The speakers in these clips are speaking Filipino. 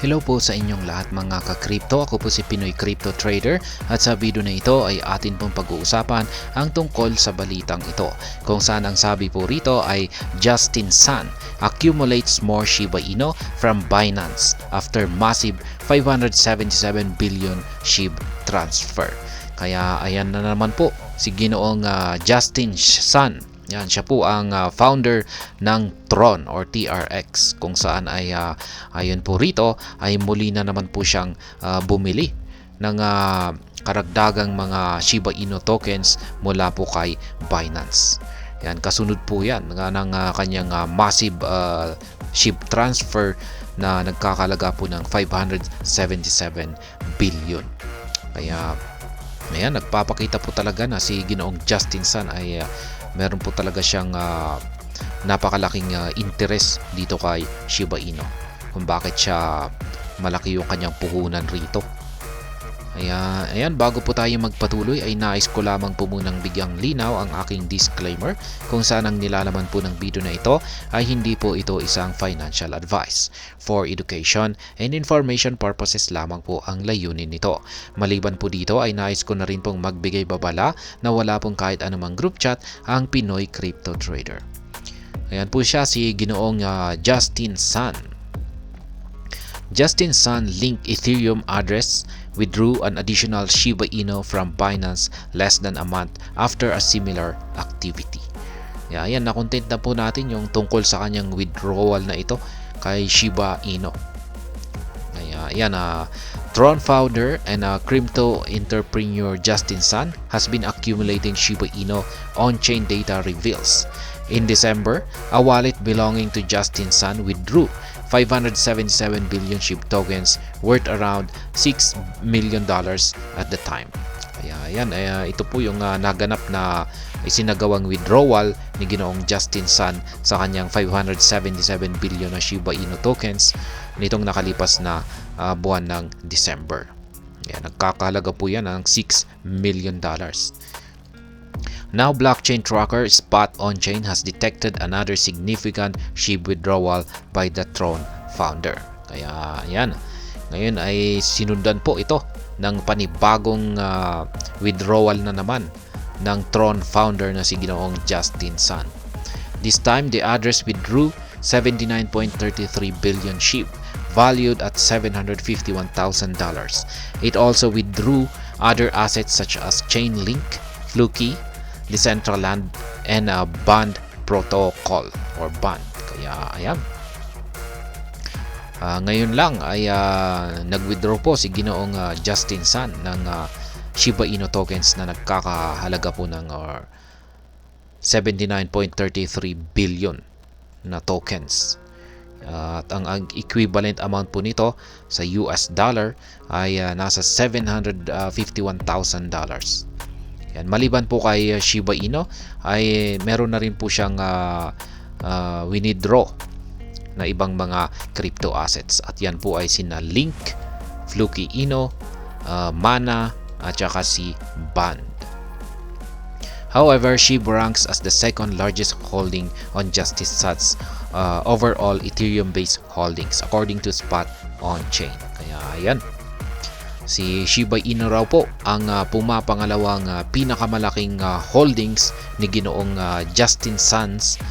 Hello po sa inyong lahat mga ka-crypto. Ako po si Pinoy Crypto Trader at sa video na ito ay atin pong pag-uusapan ang tungkol sa balitang ito. Kung saan ang sabi po rito ay Justin Sun accumulates more Shiba Inu from Binance after massive 577 billion SHIB transfer. Kaya ayan na naman po si Ginoong Justin Sun. Yan, siya po ang founder ng Tron or TRX kung saan ay ayon po rito ay muli na naman po siyang bumili ng karagdagang mga Shiba Inu tokens mula po kay Binance. Yan, kasunod po yan ng kanyang massive SHIB transfer na nagkakalaga po ng 577 billion. Kaya ayan, nagpapakita po talaga na si Ginoong Justin Sun ay meron po talaga siyang napakalaking interest dito kay Shiba Inu. Kung bakit siya malaki yung kanyang puhunan rito. Ayan, bago po tayo magpatuloy ay nais ko lamang po munang bigyang linaw ang aking disclaimer kung saan ang nilalaman po ng video na ito ay hindi po ito isang financial advice. For education and information purposes lamang po ang layunin nito. Maliban po dito ay nais ko na rin pong magbigay babala na wala pong kahit anumang group chat ang Pinoy Crypto Trader. Ayan po siya, si Ginoong Justin Sun. Justin Sun linked Ethereum address, withdrew an additional Shiba Inu from Binance less than a month after a similar activity. Ayan, na-content na po natin yung tungkol sa kanyang withdrawal na ito kay Shiba Inu. Ayan, Tron founder and crypto entrepreneur Justin Sun has been accumulating Shiba Inu on-chain data reveals. In December, a wallet belonging to Justin Sun withdrew 577 billion SHIB tokens worth around $6 million at the time. Kaya ayan, ito po yung naganap na isinagawang withdrawal ni Ginoong Justin Sun sa kanyang 577 billion na Shiba Inu tokens nitong nakalipas na buwan ng December. Ayan, nagkakahalaga po yan ng $6 million. Now, blockchain tracker Spot on-chain has detected another significant SHIB withdrawal by the Tron founder. Kaya yan, ngayon ay sinundan po ito ng panibagong withdrawal na naman ng Tron founder na si Ginoong Justin Sun. This time, the address withdrew 79.33 billion SHIB, valued at $751,000. It also withdrew other assets such as Chainlink, Fluky, Decentraland, and Band Protocol or Band. Kaya ayan, ngayon lang ay nag-withdraw po si Ginoong Justin Sun ng Shiba Inu tokens na nagkakahalaga po ng 79.33 billion na tokens. At ang equivalent amount po nito sa US dollar ay nasa $751,000. Yan, maliban po kay Shiba Inu ay meron na rin po siyang winidraw na ibang mga crypto assets. At yan po ay sina Link, Fluky Inu, Mana at saka si Band. However, SHIB ranks as the second largest holding on Justin Sun's overall Ethereum-based holdings according to Spot on-chain. Kaya ayan, si Shiba Inu raw po ang pumapangalawang pinakamalaking holdings ni Ginoong Justin Sun's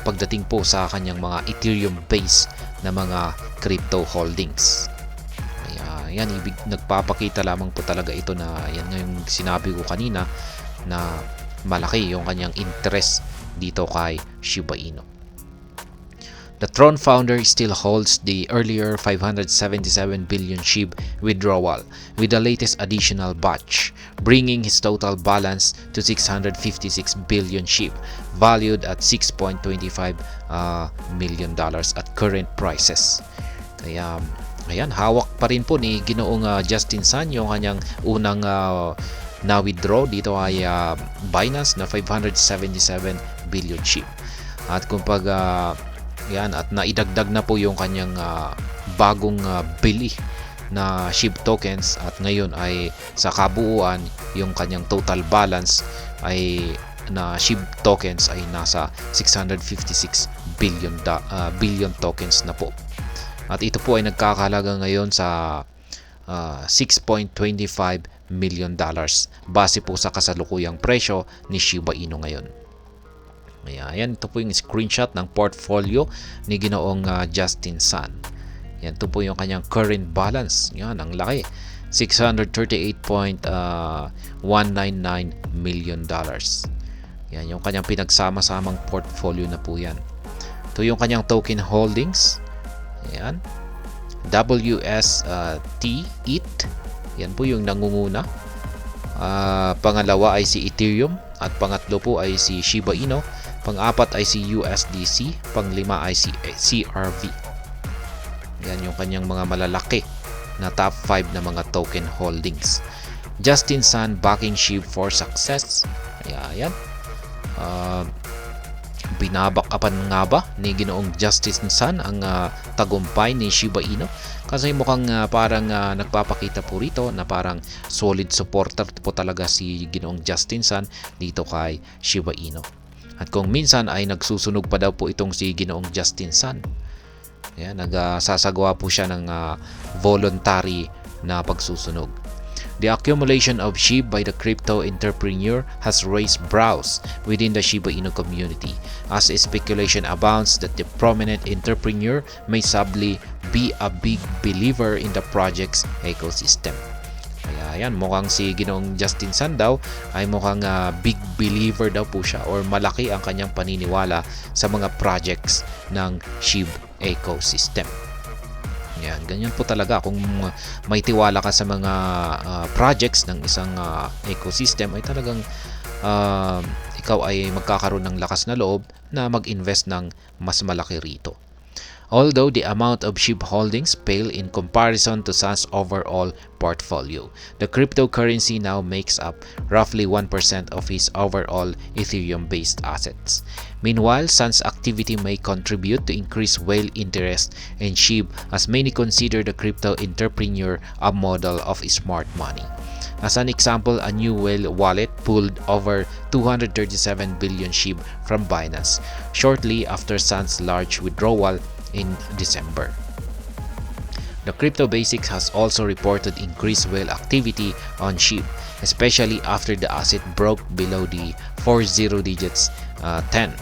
pagdating po sa kanyang mga Ethereum-based na mga crypto holdings. Kaya yan, nagpapakita lamang po talaga ito na yan nga yung sinabi ko kanina na malaki yung kanyang interest dito kay Shiba Inu. The Tron founder still holds the earlier 577 billion SHIB withdrawal with the latest additional batch, bringing his total balance to 656 billion SHIB, valued at $6.25 million at current prices. Kaya ayan, hawak pa rin po ni Ginoong Justin Sun yung kanyang unang na-withdraw dito ay Binance na 577 billion SHIB. At kung yan, at naidagdag na po yung kanyang bagong bili na SHIB tokens at ngayon ay sa kabuuan yung kanyang total balance ay na SHIB tokens ay nasa 656 billion tokens na po. At ito po ay nagkakahalaga ngayon sa $6.25 million base po sa kasalukuyang presyo ni Shiba Inu ngayon. Ayan, ito po yung screenshot ng portfolio ni Ginoong Justin Sun. Yan, ito po yung kanyang current balance. Yan, ang laki. $638.199 million. Yan, yung kanyang pinagsama-samang portfolio na po yan. Ito yung kanyang token holdings. Ayan. WST ETH. Yan po yung nangunguna. Pangalawa ay si Ethereum. At pangatlo po ay si Shiba Inu. Pang-apat ay si USDC. Pang-lima ay si CRV. Yan yung kanyang mga malalaki na top 5 na mga token holdings. Justin Sun backing SHIB for success. Ayan. Binabakapan nga ba ni Ginoong Justin Sun ang tagumpay ni Shiba Inu? Kasi mukhang parang nagpapakita po rito na parang solid supporter po talaga si Ginoong Justin Sun dito kay Shiba Inu. At kung minsan ay nagsusunog pa daw po itong si Ginoong Justin Sun. Ayan, nagsasagawa po siya ng voluntary na pagsusunog. The accumulation of SHIB by the crypto entrepreneur has raised brows within the Shiba Inu community as speculation abounds that the prominent entrepreneur may subtly be a big believer in the project's ecosystem. Kaya yan, mukhang si Ginoong Justin Sun daw ay mukhang big believer daw po siya or malaki ang kanyang paniniwala sa mga projects ng SHIB ecosystem. Yan, ganyan po talaga kung may tiwala ka sa mga projects ng isang ecosystem ay talagang ikaw ay magkakaroon ng lakas na loob na mag-invest ng mas malaki rito. Although the amount of SHIB holdings pale in comparison to Sun's overall portfolio, the cryptocurrency now makes up roughly 1% of his overall Ethereum-based assets. Meanwhile, Sun's activity may contribute to increased whale interest in SHIB as many consider the crypto entrepreneur a model of smart money. As an example, a new whale wallet pulled over 237 billion SHIB from Binance shortly after Sun's large withdrawal in December. The Crypto Basics has also reported increased whale activity on SHIB, especially after the asset broke below the 40 digits 10.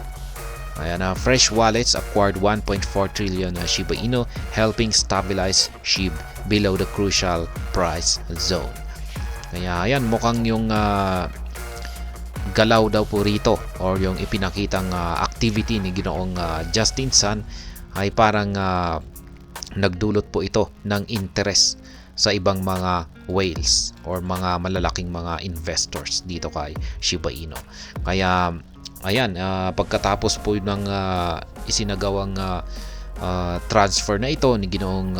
Ayan, fresh wallets acquired 1.4 trillion Shiba Inu, helping stabilize SHIB below the crucial price zone. Kaya ayan, mukhang yung galaw daw po rito or yung ipinakitang activity ni Ginoong Justin Sun ay parang nagdulot po ito ng interest sa ibang mga whales or mga malalaking mga investors dito kay Shiba Inu. Kaya ayan, pagkatapos po ng isinagawang transfer na ito ni Ginoong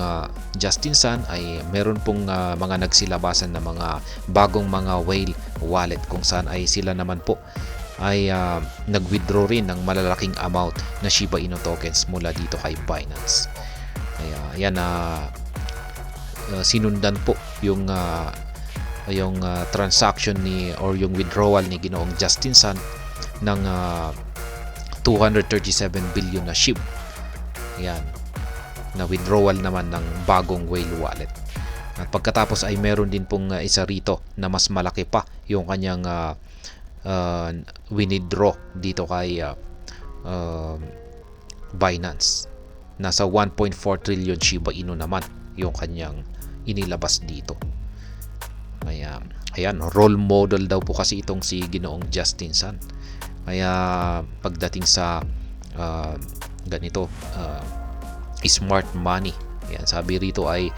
Justin Sun ay meron pong mga nagsilabasan na mga bagong mga whale wallet kung saan ay sila naman po ay nag-withdraw rin ng malalaking amount na Shiba Inu tokens mula dito kay Binance. Kaya yan, sinundan po yung transaction ni or yung withdrawal ni Ginoong Justin Sun ng 237 billion na SHIB. Yan, na withdrawal naman ng bagong whale wallet. At pagkatapos ay meron din pong isa rito na mas malaki pa yung kanyang winidraw dito kay Binance. Nasa 1.4 trillion Shiba Inu naman yung kanyang inilabas dito. Kaya ayan, role model daw po kasi itong si Ginoong Justin Sun. Kaya pagdating sa ganito smart money, ayan, sabi rito ay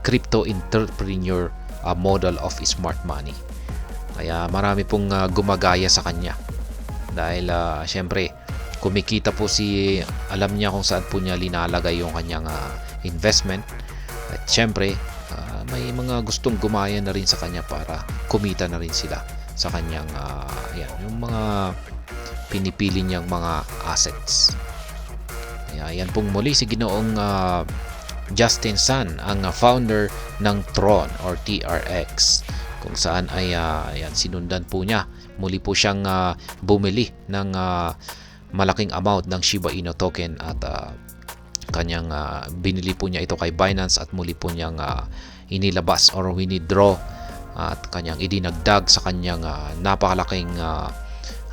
crypto entrepreneur model of smart money. Kaya marami pong gumagaya sa kanya dahil syempre kumikita po alam niya kung saan po niya linalagay yung kanyang investment, at syempre may mga gustong gumaya na rin sa kanya para kumita na rin sila sa kanyang yung mga pinipili niyang mga assets. Kaya yan pong muli si Ginoong Justin Sun, ang founder ng Tron or TRX, kung saan ay sinundan po niya. Muli po siyang bumili ng malaking amount ng Shiba Inu token at kanyang binili po niya ito kay Binance at muli po niyang inilabas or withdraw at kanyang idinagdag sa kanyang napakalaking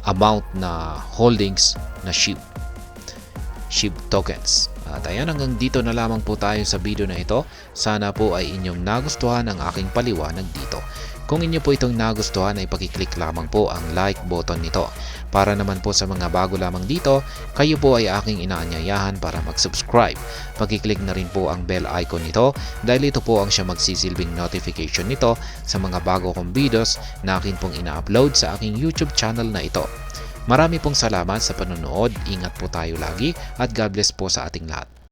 amount na holdings na SHIB tokens. At ayan, hanggang dito na lamang po tayo sa video na ito. Sana po ay inyong nagustuhan ang aking paliwanag dito. Kung inyo po itong nagustuhan ay pakiclick lamang po ang like button nito. Para naman po sa mga bago lamang dito, kayo po ay aking inaanyayahan para mag-subscribe. Pakiclick na rin po ang bell icon nito dahil ito po ang siya magsisilbing notification nito sa mga bago kong videos na akin pong ina-upload sa aking YouTube channel na ito. Marami pong salamat sa panonood, ingat po tayo lagi at God bless po sa ating lahat.